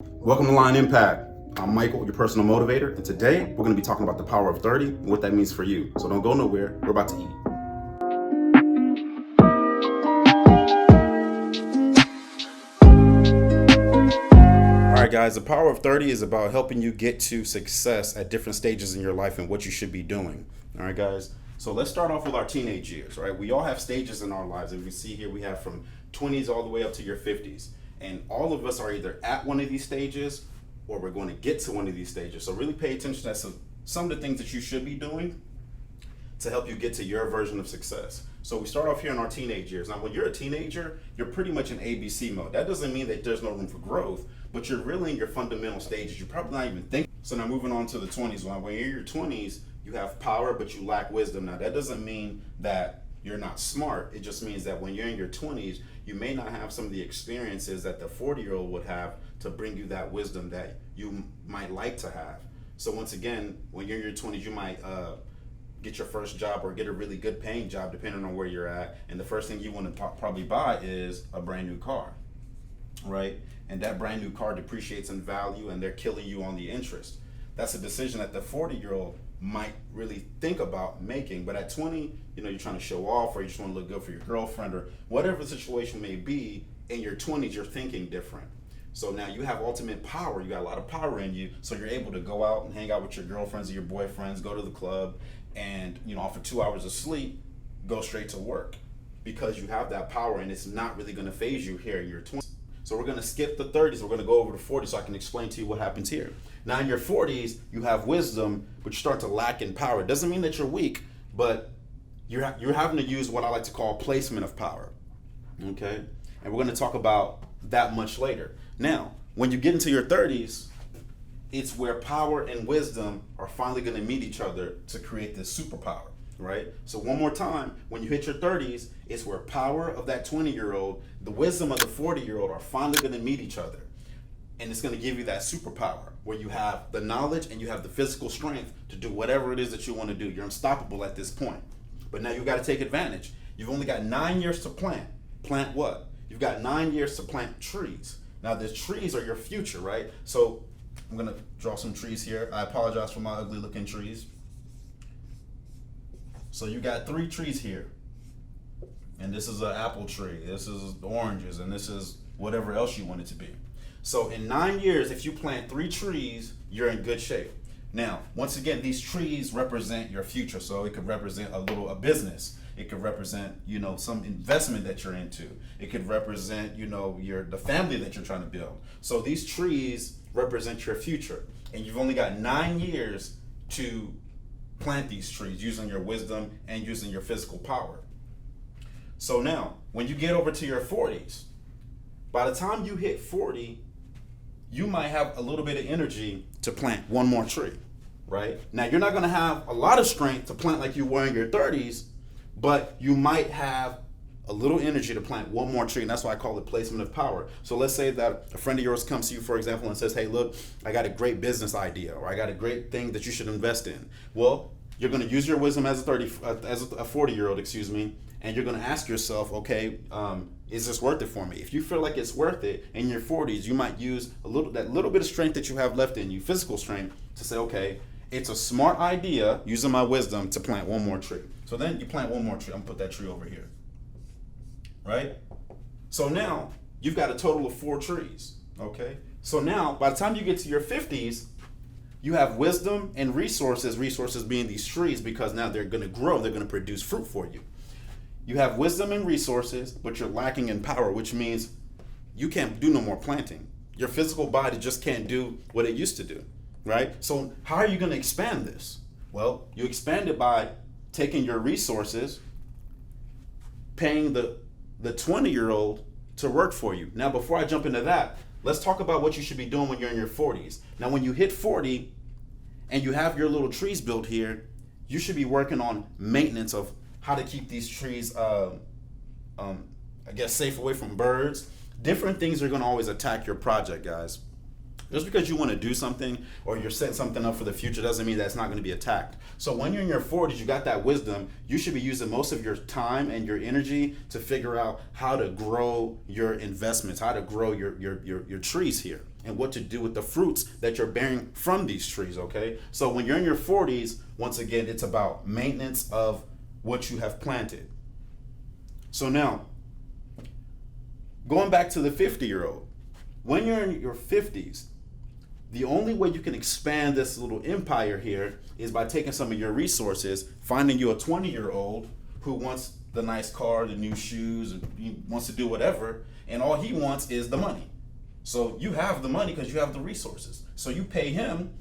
Welcome to Line Impact. I'm Michael, your personal motivator, and today we're going to be talking about the power of 30 and what that means for you. So don't go nowhere. We're about to eat. All right, guys, the power of 30 is about helping you get to success at different stages in your life and what you should be doing. All right, guys. So let's start off with our teenage years, right? We all have stages in our lives. As we see here, we have from 20s all the way up to your 50s. And all of us are either at one of these stages or we're going to get to one of these stages. So really pay attention to some of the things that you should be doing to help you get to your version of success. So we start off here in our teenage years. Now, when you're a teenager, you're pretty much in ABC mode. That doesn't mean that there's no room for growth, but you're really in your fundamental stages. You're probably not even thinking. So now moving on to the 20s. When you're in your 20s, you have power, but you lack wisdom. Now, that doesn't mean that you're not smart. It just means that when you're in your 20s, you may not have some of the experiences that the 40-year-old would have to bring you that wisdom that you might like to have. So once again, when you're in your 20s, you might get your first job or get a really good paying job depending on where you're at. And the first thing you want to probably buy is a brand new car, right? And that brand new car depreciates in value and they're killing you on the interest. That's a decision that the 40-year-old might really think about making. But at 20, you're trying to show off or you just want to look good for your girlfriend or whatever the situation may be. In your 20s, you're thinking different. So now you have ultimate power. You got a lot of power in you. So you're able to go out and hang out with your girlfriends or your boyfriends, go to the club, and after 2 hours of sleep, go straight to work because you have that power and it's not really going to phase you here in your 20s. So we're going to skip the 30s. We're going to go over to 40s so I can explain to you what happens here. Now in your 40s, you have wisdom, but you start to lack in power. It doesn't mean that you're weak, but you're having to use what I like to call placement of power. Okay? And we're going to talk about that much later. Now, when you get into your 30s, it's where power and wisdom are finally going to meet each other to create this superpower, right? So one more time, when you hit your 30s, it's where power of that 20-year-old, the wisdom of the 40-year-old are finally going to meet each other. And it's going to give you that superpower where you have the knowledge and you have the physical strength to do whatever it is that you want to do. You're unstoppable at this point. But now you've got to take advantage. You've only got 9 years to plant. Plant what? You've got 9 years to plant trees. Now the trees are your future, right? So I'm going to draw some trees here. I apologize for my ugly looking trees. So you got 3 trees here. And this is an apple tree. This is oranges. And this is whatever else you want it to be. So in 9 years, if you plant 3 trees, you're in good shape. Now, once again, these trees represent your future. So it could represent a business. It could represent, some investment that you're into. It could represent, the family that you're trying to build. So these trees represent your future. And you've only got 9 years to plant these trees using your wisdom and using your physical power. So now, when you get over to your 40s, by the time you hit 40, you might have a little bit of energy to plant one more tree, right? Now, you're not going to have a lot of strength to plant like you were in your 30s, but you might have a little energy to plant one more tree, and that's why I call it placement of power. So let's say that a friend of yours comes to you, for example, and says, hey, look, I got a great business idea, or I got a great thing that you should invest in. Well, you're going to use your wisdom as a 40-year-old, and you're going to ask yourself, okay, is this worth it for me? If you feel like it's worth it in your 40s, you might use that little bit of strength that you have left in you, physical strength, to say, okay, it's a smart idea using my wisdom to plant one more tree. So then you plant one more tree. I'm gonna put that tree over here, right? So now you've got a total of 4 trees, okay? So now by the time you get to your 50s, you have wisdom and resources being these trees because now they're gonna grow, they're gonna produce fruit for you. You have wisdom and resources, but you're lacking in power, which means you can't do no more planting. Your physical body just can't do what it used to do, right? So how are you going to expand this? Well, you expand it by taking your resources, paying the 20-year-old to work for you. Now, before I jump into that, let's talk about what you should be doing when you're in your 40s. Now, when you hit 40 and you have your little trees built here, you should be working on maintenance of how to keep these trees, safe away from birds. Different things are going to always attack your project, guys. Just because you want to do something or you're setting something up for the future doesn't mean that it's not going to be attacked. So when you're in your 40s, you got that wisdom, you should be using most of your time and your energy to figure out how to grow your investments, how to grow your trees here. and what to do with the fruits that you're bearing from these trees, okay? So when you're in your 40s, once again, it's about maintenance of what you have planted. So now, going back to the 50-year-old, when you're in your 50s, the only way you can expand this little empire here is by taking some of your resources, finding you a 20-year-old who wants the nice car, the new shoes, and he wants to do whatever, and all he wants is the money. So you have the money because you have the resources. So you pay him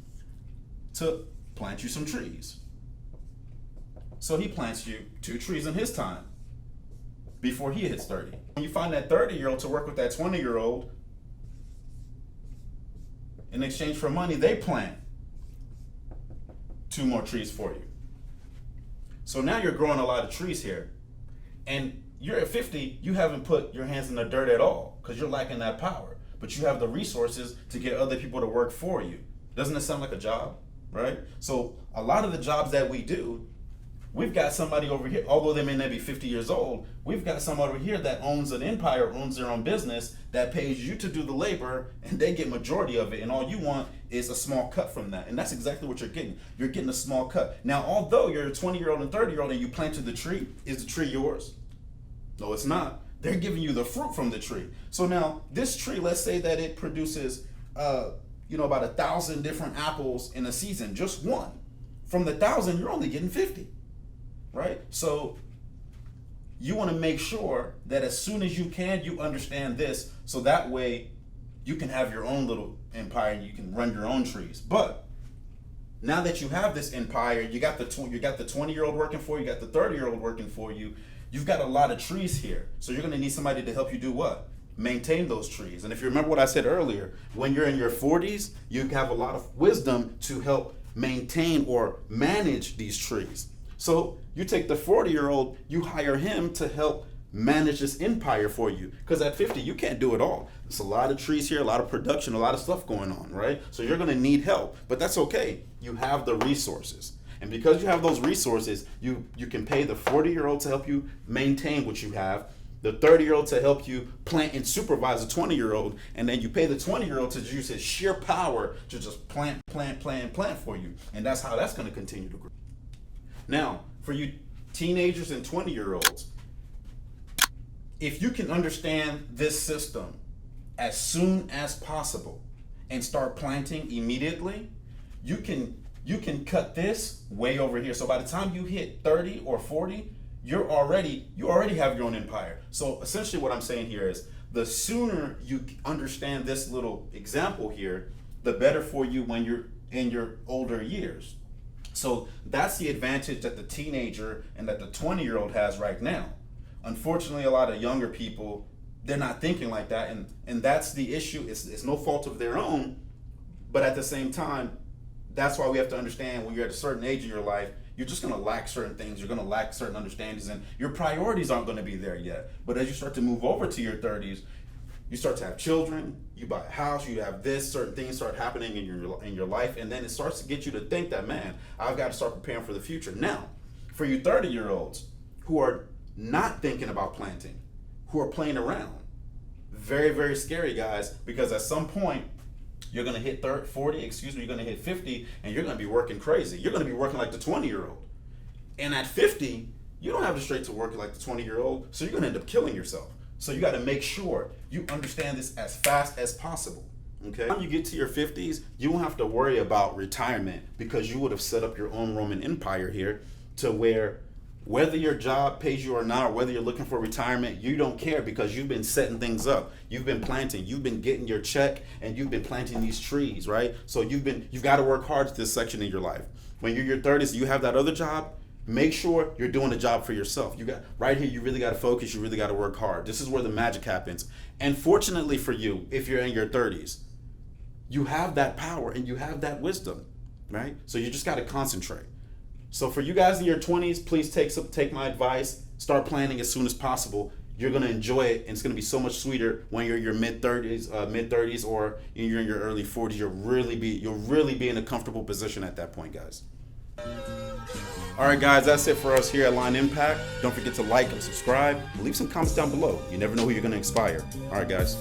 to plant you some trees. So he plants you 2 trees in his time before he hits 30. When you find that 30-year-old to work with that 20-year-old, in exchange for money, they plant 2 more trees for you. So now you're growing a lot of trees here. And you're at 50, you haven't put your hands in the dirt at all because you're lacking that power. But you have the resources to get other people to work for you. Doesn't it sound like a job, right? So a lot of the jobs that we do, we've got somebody over here, although they may not be 50 years old, we've got someone over here that owns an empire, owns their own business, that pays you to do the labor, and they get majority of it, and all you want is a small cut from that. And that's exactly what you're getting. You're getting a small cut. Now, although you're a 20-year-old and 30-year-old and you planted the tree, is the tree yours? No, it's not. They're giving you the fruit from the tree. So now, this tree, let's say that it produces, about 1,000 different apples in a season, just one. From the 1,000, you're only getting 50. Right? So you want to make sure that as soon as you can, you understand this, so that way you can have your own little empire and you can run your own trees. But now that you have this empire, you got the 20-year-old working for you, you got the 30-year-old working for you, you've got a lot of trees here. So you're going to need somebody to help you do what? Maintain those trees. And if you remember what I said earlier, when you're in your 40s, you have a lot of wisdom to help maintain or manage these trees. So you take the 40-year-old, you hire him to help manage this empire for you. Because at 50, you can't do it all. There's a lot of trees here, a lot of production, a lot of stuff going on, right? So you're going to need help, but that's okay. You have the resources. And because you have those resources, you can pay the 40-year-old to help you maintain what you have, the 30-year-old to help you plant and supervise the 20-year-old, and then you pay the 20-year-old to use his sheer power to just plant for you. And that's how that's going to continue to grow. Now, for you teenagers and 20-year-olds, if you can understand this system as soon as possible and start planting immediately, you can cut this way over here. So by the time you hit 30 or 40, you already have your own empire. So essentially what I'm saying here is the sooner you understand this little example here, the better for you when you're in your older years. So that's the advantage that the teenager and that the 20-year-old has right now. Unfortunately, a lot of younger people, they're not thinking like that, and that's the issue. It's no fault of their own, but at the same time, that's why we have to understand when you're at a certain age in your life, you're just going to lack certain things. You're going to lack certain understandings, and your priorities aren't going to be there yet. But as you start to move over to your 30s, you start to have children, you buy a house, you have this, certain things start happening in your life, and then it starts to get you to think that, man, I've got to start preparing for the future. Now, for you 30-year-olds who are not thinking about planting, who are playing around, very, very scary, guys, because at some point, you're going to hit 40, you're going to hit 50, and you're going to be working crazy. You're going to be working like the 20-year-old. And at 50, you don't have the strength to work like the 20-year-old, so you're going to end up killing yourself. So you got to make sure you understand this as fast as possible. Okay? When you get to your 50s, you won't have to worry about retirement because you would have set up your own Roman Empire here to where whether your job pays you or not, or whether you're looking for retirement, you don't care because you've been setting things up. You've been planting, you've been getting your check, and you've been planting these trees, right? So you've got to work hard at this section in your life. When you're in your 30s, you have that other job, make sure you're doing a job for yourself. Right here, you really got to focus, you really got to work hard. This is where the magic happens. And fortunately for you, if you're in your 30s, you have that power and you have that wisdom, right? So you just got to concentrate. So for you guys in your 20s, please take my advice. Start planning as soon as possible. You're gonna enjoy it, and it's gonna be so much sweeter when you're in your mid 30s, or you're in your early 40s. You'll really be in a comfortable position at that point, guys. All right, guys, that's it for us here at Line Impact. Don't forget to like and subscribe. Leave some comments down below. You never know who you're gonna inspire. All right, guys.